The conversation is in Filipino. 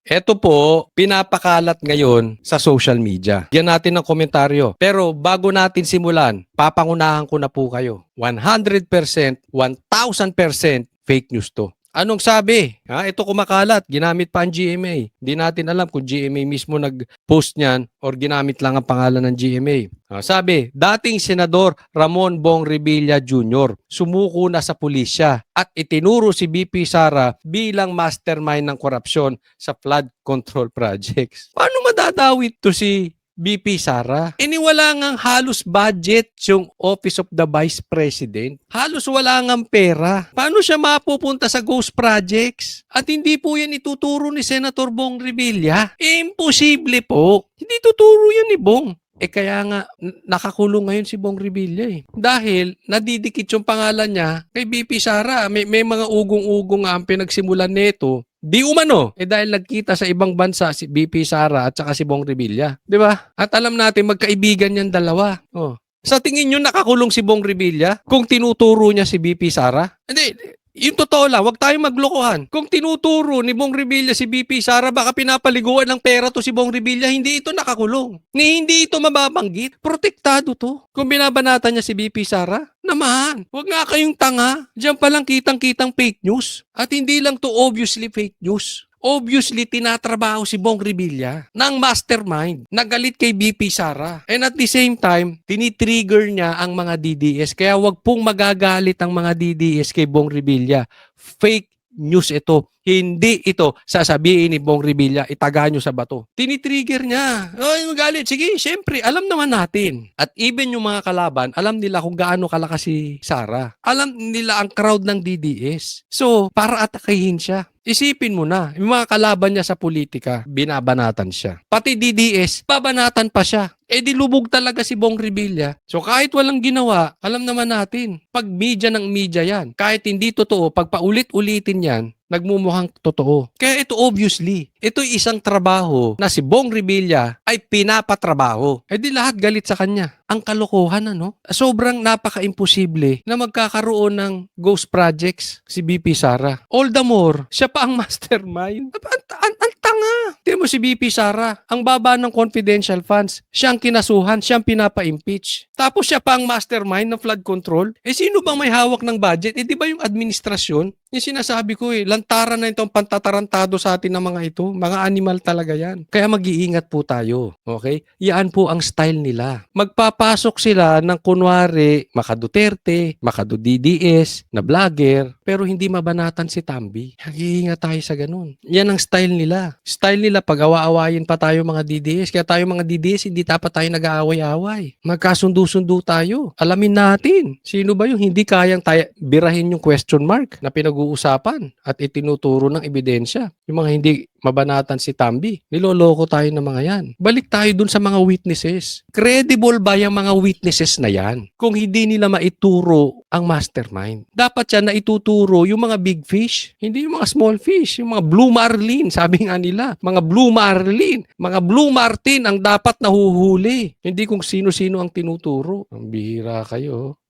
Eto po, pinapakalat ngayon sa social media. Bigyan natin ng komentaryo. Pero bago natin simulan, papangunahan ko na po kayo. 100%, 1000% fake news to. Anong sabi? Ito kumakalat, ginamit pa ang GMA. Hindi natin alam kung GMA mismo nag-post niyan or ginamit lang ang pangalan ng GMA. Sabi, dating Senador Ramon Bong Revilla Jr. sumuko na sa pulisya at itinuro si BP Sara bilang mastermind ng korupsyon sa flood control projects. Paano madadawit to si BP Sara? Wala ngang halos budget yung Office of the Vice President. Halos wala ngang pera. Paano siya mapupunta sa ghost projects? At hindi po yan ituturo ni Senator Bong Revilla. Imposible po. Hindi tuturo yan ni Bong. Kaya nga, nakakulong ngayon si Bong Revilla Dahil nadidikit yung pangalan niya kay BP Sara. May mga ugong-ugong ang pinagsimulan nito. Di umano, dahil nagkita sa ibang bansa si BP Sara at saka si Bong Revilla. Di ba? At alam natin, magkaibigan yan dalawa. Sa tingin nyo nakakulong si Bong Revilla kung tinuturo niya si BP Sara? Hindi. Yung totoo lang, wag tayong maglokohan. Kung tinuturo ni Bong Revilla si BP Sara, baka pinapaliguan ng pera to si Bong Revilla, hindi ito nakakulong. Hindi ito mababanggit. Protektado to. Kung binabanatan niya si BP Sara, namahan. Wag nga kayong tanga. Diyan palang kitang-kitang fake news. At hindi lang to obviously fake news. Obviously, tinatrabaho si Bong Revilla ng mastermind. Nagalit kay BP Sara. And at the same time, tinitrigger niya ang mga DDS. Kaya wag pong magagalit ang mga DDS kay Bong Revilla. Fake news ito. Hindi ito sasabihin ni Bong Revilla, itaga nyo sa bato. Tinitrigger niya. Yung galit. Sige, syempre, alam naman natin. At even yung mga kalaban, alam nila kung gaano kalakas si Sara. Alam nila ang crowd ng DDS. So, para atakihin siya. Isipin mo na, yung mga kalaban niya sa politika, binabanatan siya. Pati DDS, babanatan pa siya. Dilubog talaga si Bong Revilla. So kahit walang ginawa, alam naman natin, pag media ng media yan, kahit hindi totoo, pag paulit-ulitin yan, nagmumukhang totoo. Kaya ito obviously, ito'y isang trabaho na si Bong Revilla ay pinapatrabaho. Di lahat galit sa kanya. Ang kalokohan sobrang napaka-imposible na magkakaroon ng ghost projects si BP Sara. All the more, siya pa ang mastermind. Ang tanga. Tingnan mo si BP Sara, ang baba ng confidential funds, siya ang kinasuhan, siya ang pinapa-impeach. Tapos siya pa ang mastermind ng flood control. Sino bang may hawak ng budget? Di ba yung administrasyon? Yung sinasabi ko lantaran na itong pantatarantado sa atin ng mga ito. Mga animal talaga yan. Kaya mag-iingat po tayo. Okay? Yan po ang style nila. Magpapasok sila ng kunwari Maka-Duterte, Maka-DDS, na vlogger, pero hindi mabanatan si Tambi. Mag-iingat tayo sa ganun. Yan ang style nila. Style nila pag awa-awayin pa tayo mga DDS. Kaya tayo mga DDS, hindi dapat tayo nag-aaway-away. Magkasundo-sundo tayo. Alamin natin. Sino ba yung hindi kayang birahin yung question mark na pinag-uusapan at itinuturo ng ebidensya? Yung mga hindi mabanatan si Tambi. Niloloko tayo ng mga yan. Balik tayo dun sa mga witnesses. Credible ba yung mga witnesses na yan? Kung hindi nila maituro ang mastermind. Dapat yan na ituturo yung mga big fish. Hindi yung mga small fish. Yung mga blue marlin. Sabi nga nila, mga blue marlin. Mga blue martin ang dapat nahuhuli. Hindi kung sino-sino ang tinuturo. Ang bihira kayo.